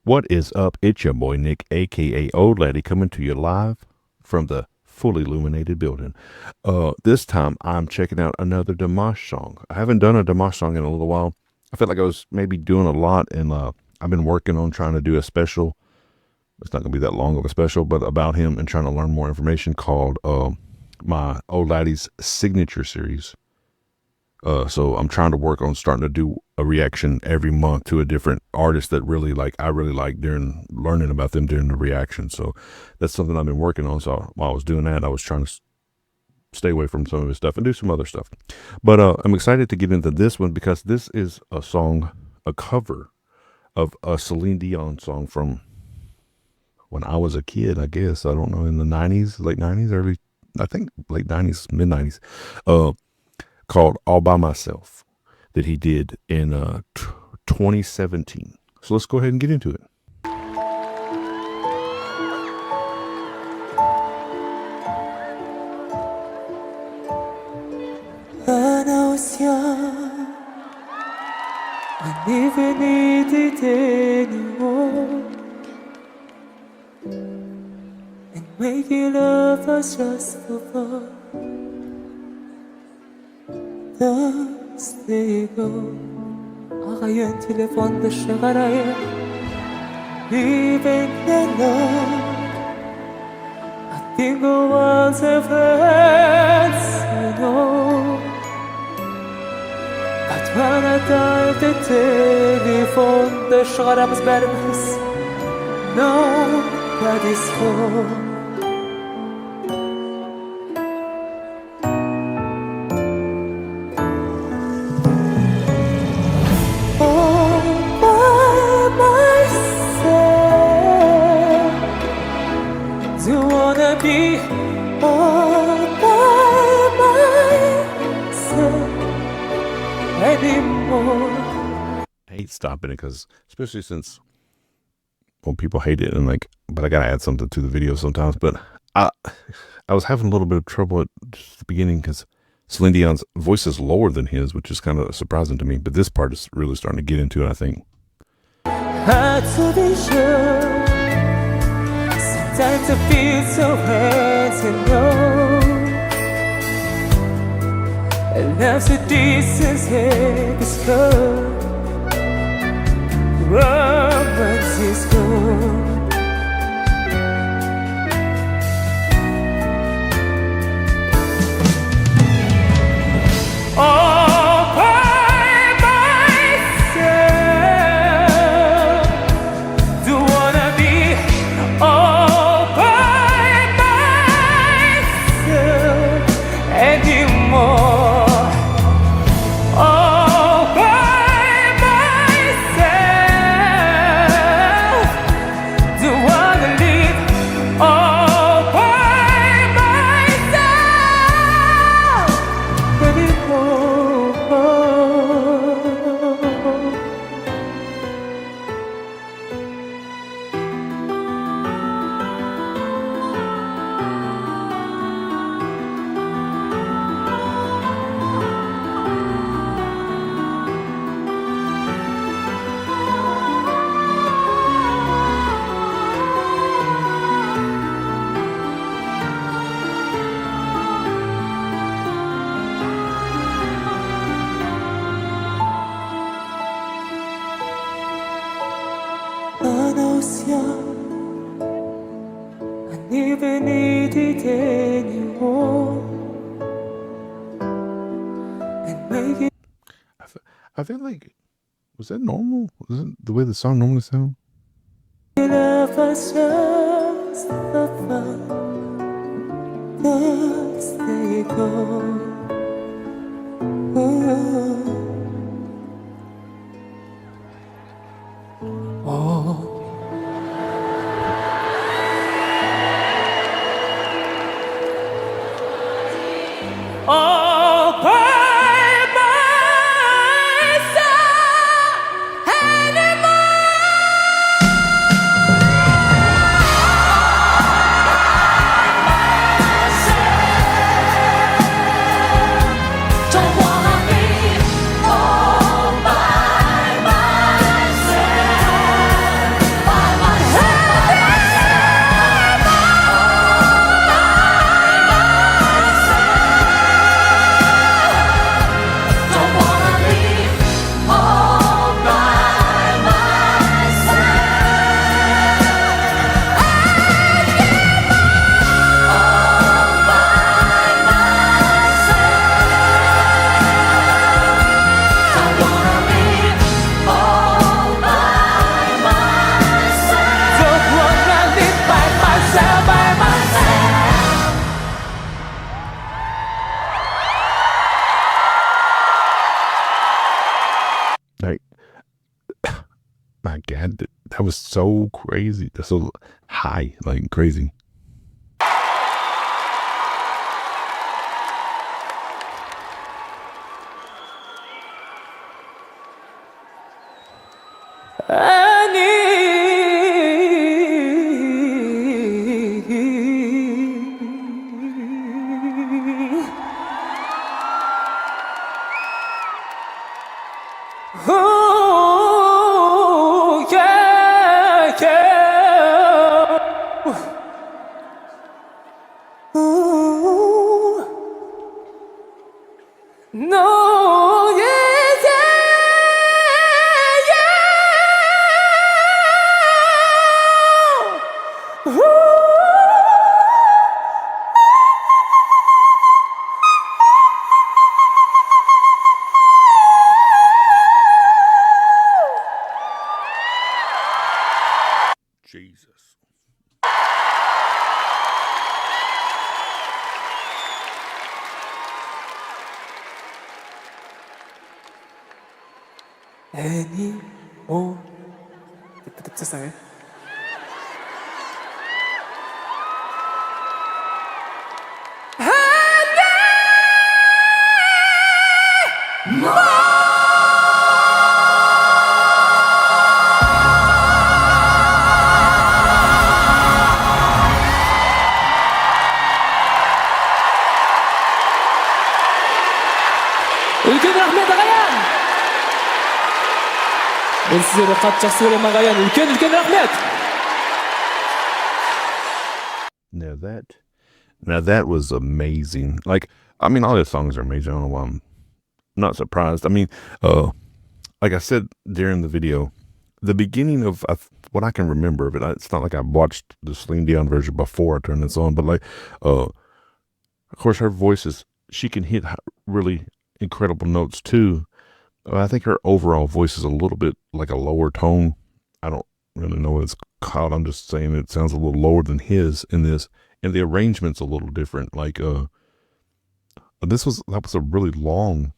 What is up? It's your boy Nick, aka Old Laddie, coming to you live from the fully illuminated building. This time I'm checking out another Dimash song. I haven't done a Dimash song in a little while. I felt like I was maybe doing a lot, and I've been working on trying to do a special. It's not gonna be that long of a special, but about him and trying to learn more information called my Old Laddie's Signature Series. So I'm trying to work on starting to do a reaction every month to a different artist that I really like during learning about them during the reaction. So that's something I've been working on. So while I was doing that, I was trying to stay away from some of his stuff and do some other stuff. But I'm excited to get into this one because this is a song, a cover of a Celine Dion song from when I was a kid, I guess. I don't know, in the 90s, late 90s, I think late 90s, mid 90s. Called All By Myself that he did in 2017. So let's go ahead and get into it. أنا I never needed anyone, and making love was just for fun. Dastego Ağayın telefonda şagaraya Leaving the love I think I was a friend, you know. But when I dialed the telephone da şagaramiz berimiz Nobody's home. Be all by myself anymore. I hate stopping it because, especially since, well, people hate it, and but I gotta add something to the video sometimes. But I was having a little bit of trouble at just the beginning because Celine Dion's voice is lower than his, which is kind of surprising to me. But this part is really starting to get into it, I think. Had to be sure. Sometimes I feel so hard to know. And love's a distance heavy skirt. Romance is gone. All by myself. Do wanna be all anymore. All by myself. Do wanna live all by myself anymore. I never needed anyone, and make it. I feel like, was that normal? Was it the way the song normally sounds? Love was just for fun. Thus they go. Oh. All by myself anymore. Don't wanna be all by myself. that was so crazy. That's so high, like crazy. Oh, yeah, yeah. Ooh. No, yeah, yeah, yeah. Ooh. Jesus. Anymore. 됐어요. Ülkenin rahmet ağayan. Ben sizlere kaç жақсы көрем ağayan. Ülken rahmet. Now that was amazing. Like, I mean, all his songs are amazing. I don't know why I'm not surprised. I mean, like I said during the video, the beginning of what I can remember of it, it's not like I watched the Celine Dion version before I turned this on, but like, of course, her voice she can hit really incredible notes too. I think her overall voice is a little bit like a lower tone. I don't really know what it's called. I'm just saying it sounds a little lower than his in this, and the arrangement's a little different. Like, that was a really long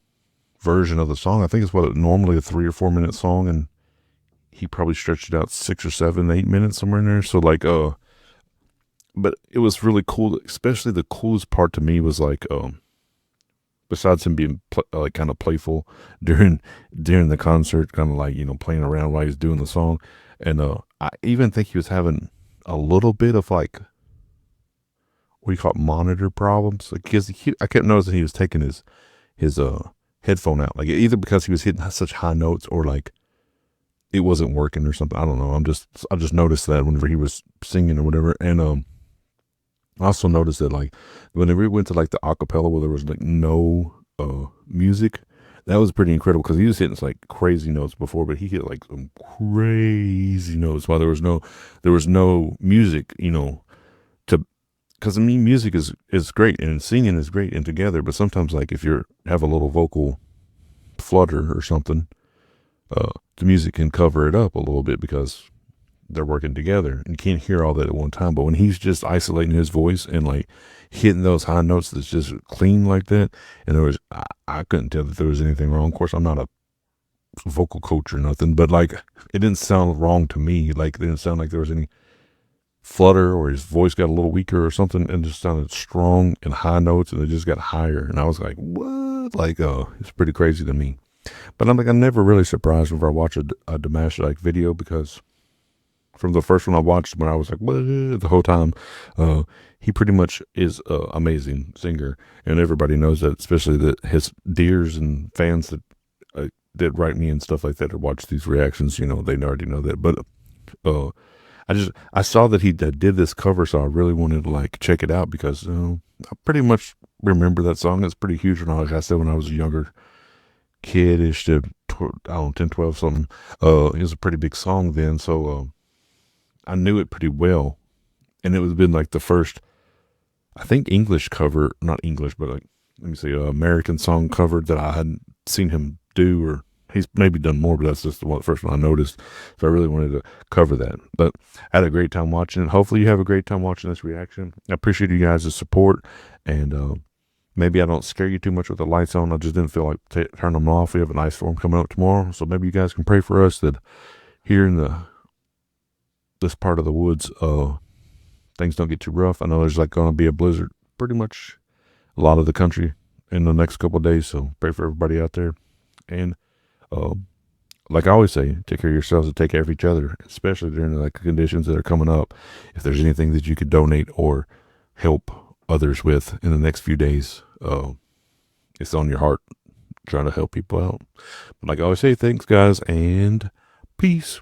version of the song. I think it's normally a 3 or 4 minute song, and he probably stretched it out 6 or 7, 8 minutes somewhere in there. So like, but it was really cool. Especially the coolest part to me was like, besides him being like kind of playful during the concert, kind of like, playing around while he's doing the song, and I even think he was having a little bit of like, what do you call it, monitor problems, because I kept noticing he was taking his headphone out, like either because he was hitting such high notes or like it wasn't working or something. I don't know. I just noticed that whenever he was singing or whatever, and I also noticed that like whenever we went to like the acapella where there was like no music, that was pretty incredible, because he was hitting like crazy notes before, but he hit like some crazy notes while there was no music, because I mean, music is great and singing is great and together, but sometimes like if you have a little vocal flutter or something, the music can cover it up a little bit because they're working together and you can't hear all that at one time. But when he's just isolating his voice and like hitting those high notes that's just clean like that, and I couldn't tell that there was anything wrong. Of course, I'm not a vocal coach or nothing, but like it didn't sound wrong to me. Like it didn't sound like there was any flutter or his voice got a little weaker or something, and just sounded strong and high notes, and it just got higher. And I was like, what? Like, it's pretty crazy to me. But I'm never really surprised whenever I watch a Dimash like video, because from the first one I watched, when I was like, what, the whole time, he pretty much is an amazing singer, and everybody knows that, especially his dears and fans that write me and stuff like that to watch these reactions. They already know that. But I saw that he did this cover, so I really wanted to like check it out, because I pretty much remember that song. It's pretty huge. Like I said, when I was a younger kid-ish, to I don't know, 10, 12 something, it was a pretty big song then, so I knew it pretty well, and it was been like the first, I think, English cover, not English, but like, let me see, American song cover that I hadn't seen him do, or he's maybe done more, but that's just the first one I noticed. So I really wanted to cover that. But I had a great time watching it. Hopefully you have a great time watching this reaction. I appreciate you guys' support, and maybe I don't scare you too much with the lights on. I just didn't feel like turning them off. We have an ice storm coming up tomorrow, so maybe you guys can pray for us that here in the this part of the woods, things don't get too rough. I know there's like going to be a blizzard pretty much a lot of the country in the next couple of days. So pray for everybody out there. And like I always say, take care of yourselves and take care of each other, especially during like conditions that are coming up. If there's anything that you could donate or help others with in the next few days, it's on your heart trying to help people out. But like I always say, thanks guys and peace.